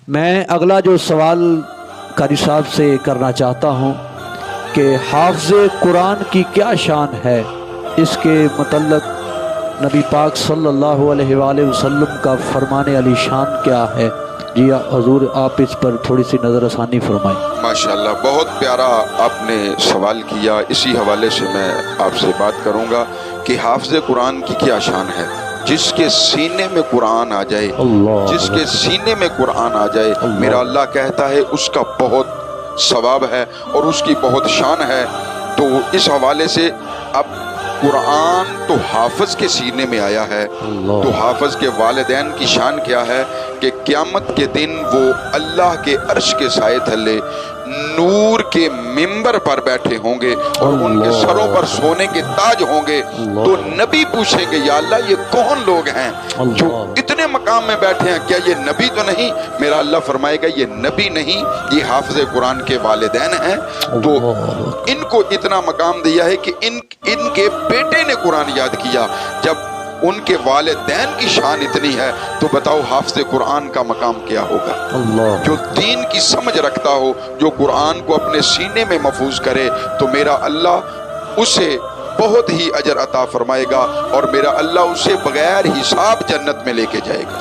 میں اگلا جو سوال قاری صاحب سے کرنا چاہتا ہوں کہ حافظ قرآن کی کیا شان ہے، اس کے متعلق نبی پاک صلی اللہ علیہ وآلہ وسلم کا فرمان علی شان کیا ہے؟ جی حضور آپ اس پر تھوڑی سی نظر ثانی فرمائیں۔ ماشاءاللہ، بہت پیارا آپ نے سوال کیا۔ اسی حوالے سے میں آپ سے بات کروں گا کہ حافظ قرآن کی کیا شان ہے۔ جس کے سینے میں قرآن آ جائے، جس کے سینے میں قرآن آ جائے، میرا اللہ کہتا ہے اس کا بہت ثواب ہے اور اس کی بہت شان ہے۔ تو اس حوالے سے اب قرآن تو حافظ کے سینے میں آیا ہے، تو حافظ کے والدین کی شان کیا ہے کہ قیامت کے دن وہ اللہ کے عرش کے سائے تھلے نور کے ممبر پر بیٹھے ہوں گے اور ان کے سروں پر سونے کے تاج ہوں گے۔ تو نبی پوچھیں گے یا اللہ یہ کون لوگ ہیں جو اتنے مقام میں بیٹھے ہیں، کیا یہ نبی تو نہیں؟ میرا اللہ فرمائے گا یہ نبی نہیں، یہ حافظ قرآن کے والدین ہیں۔ تو ان کو اتنا مقام دیا ہے کہ ان کے بیٹے نے قرآن یاد کیا۔ جب ان کے والدین کی شان اتنی ہے تو بتاؤ حافظ قرآن کا مقام کیا ہوگا۔ جو دین کی سمجھ رکھتا ہو، جو قرآن کو اپنے سینے میں محفوظ کرے، تو میرا اللہ اسے بہت ہی اجر عطا فرمائے گا اور میرا اللہ اسے بغیر حساب جنت میں لے کے جائے گا۔